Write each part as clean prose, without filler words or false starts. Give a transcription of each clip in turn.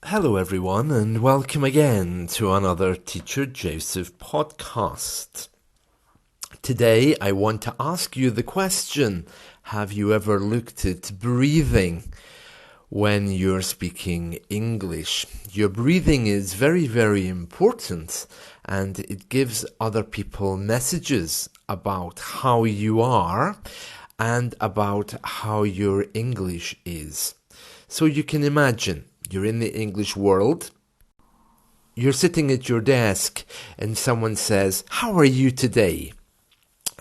Hello, everyone, and welcome again to another Teacher Joseph podcast. Today, I want to ask you the question, have you ever looked at breathing when you're speaking English? Your breathing is very, very important, and it gives other people messages about how you are and about how your English is. So you can imagine, you're in the English world, you're sitting at your desk and someone says, "How are you today?"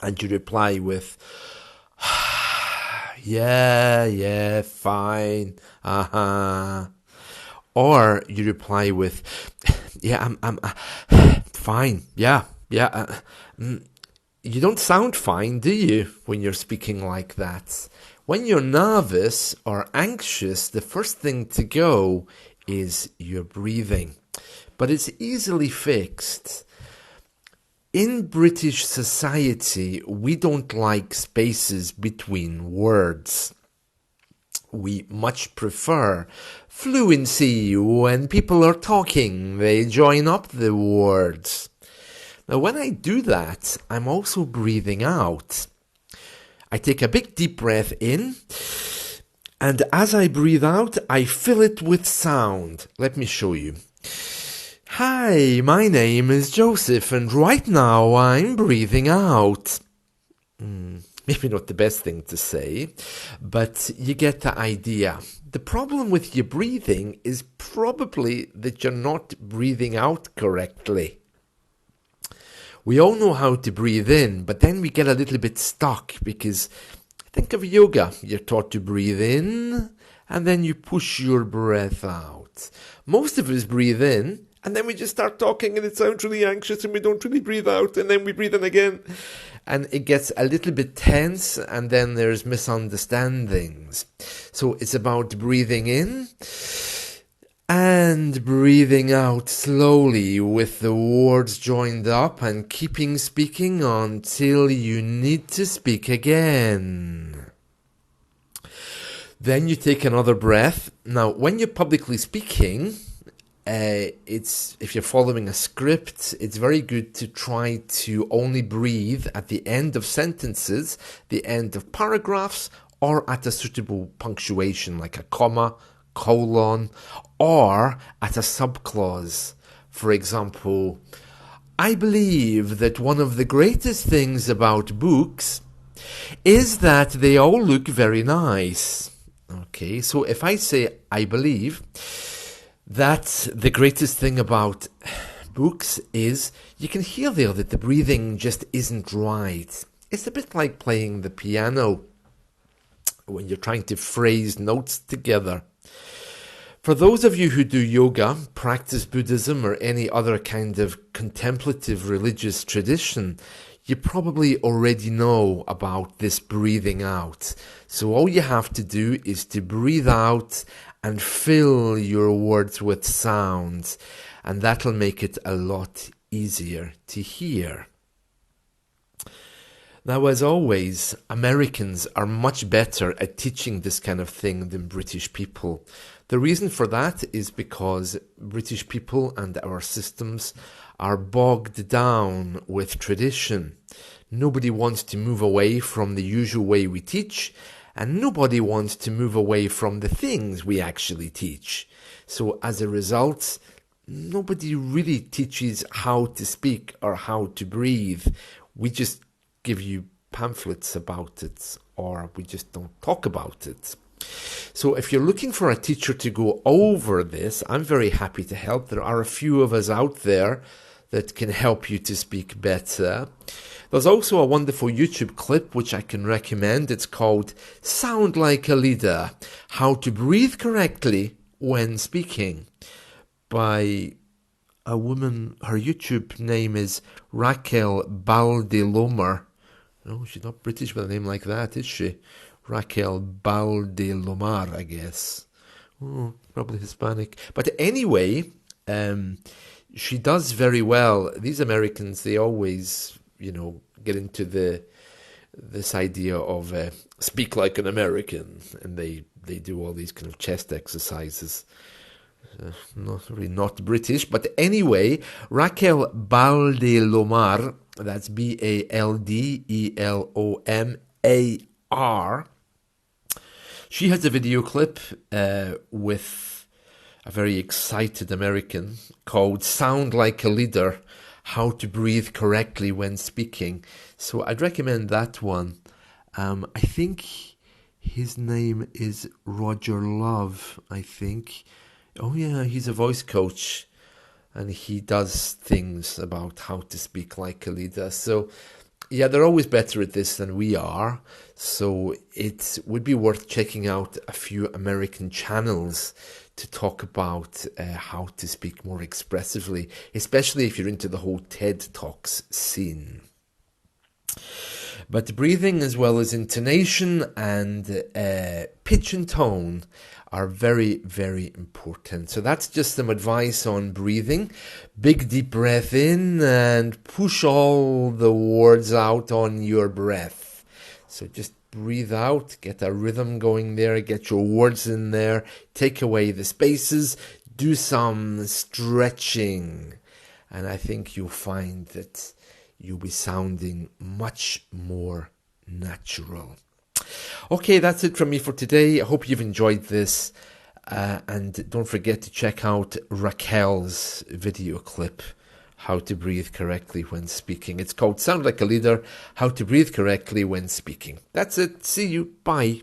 And you reply with, yeah, fine, Or you reply with, yeah, I'm fine, yeah. You don't sound fine, do you, when you're speaking like that? When you're nervous or anxious, the first thing to go is your breathing. But it's easily fixed. In British society, we don't like spaces between words. We much prefer fluency. When people are talking, they join up the words. Now, when I do that, I'm also breathing out. I take a big deep breath in, and as I breathe out, I fill it with sound. Let me show you. Hi, my name is Joseph, and right now I'm breathing out. Maybe not the best thing to say, but you get the idea. The problem with your breathing is probably that you're not breathing out correctly. We all know how to breathe in, but then we get a little bit stuck because think of yoga. You're taught to breathe in and then you push your breath out. Most of us breathe in and then we just start talking and it sounds really anxious and we don't really breathe out and then we breathe in again. And it gets a little bit tense and then there's misunderstandings. So it's about breathing in and breathing out slowly with the words joined up and keeping speaking until you need to speak again. Then you take another breath. Now, when you're publicly speaking, if you're following a script, it's very good to try to only breathe at the end of sentences, the end of paragraphs, or at a suitable punctuation like a comma, colon, or at a subclause. For example, I believe that one of the greatest things about books is that they all look very nice. Okay, so if I say I believe that the greatest thing about books is you can hear there that the breathing just isn't right. It's a bit like playing the piano when you're trying to phrase notes together. For those of you who do yoga, practice Buddhism or any other kind of contemplative religious tradition, you probably already know about this breathing out. So all you have to do is to breathe out and fill your words with sounds, and that'll make it a lot easier to hear. Now, as always, Americans are much better at teaching this kind of thing than British people. The reason for that is because British people and our systems are bogged down with tradition. Nobody wants to move away from the usual way we teach, and nobody wants to move away from the things we actually teach. So as a result, nobody really teaches how to speak or how to breathe. We just give you pamphlets about it, or we just don't talk about it. So if you're looking for a teacher to go over this, I'm very happy to help. There are a few of us out there that can help you to speak better. There's also a wonderful YouTube clip which I can recommend. It's called Sound Like a Leader, How to Breathe Correctly When Speaking, by a woman. Her YouTube name is Raquel Baldelomar. No, she's not British with a name like that, is she? Raquel Baldelomar, I guess. Oh, probably Hispanic. But anyway, she does very well. These Americans, they always, get into this idea of speak like an American, and they do all these kind of chest exercises. Not British, but anyway, Raquel Baldelomar, that's Baldelomar. She has a video clip with a very excited American called Sound Like a Leader, How to Breathe Correctly When Speaking. So I'd recommend that one. I think his name is Roger Love, I think. Oh yeah, he's a voice coach and he does things about how to speak like a leader. So yeah, they're always better at this than we are. So it would be worth checking out a few American channels to talk about how to speak more expressively, especially if you're into the whole TED Talks scene. But breathing as well as intonation and pitch and tone are very, very important. So that's just some advice on breathing. Big deep breath in and push all the words out on your breath. So just breathe out, get a rhythm going there, get your words in there, take away the spaces, do some stretching. And I think you'll find that you'll be sounding much more natural. Okay, that's it from me for today. I hope you've enjoyed this. And don't forget to check out Raquel's video clip, How to Breathe Correctly When Speaking. It's called Sound Like a Leader, How to Breathe Correctly When Speaking. That's it. See you. Bye.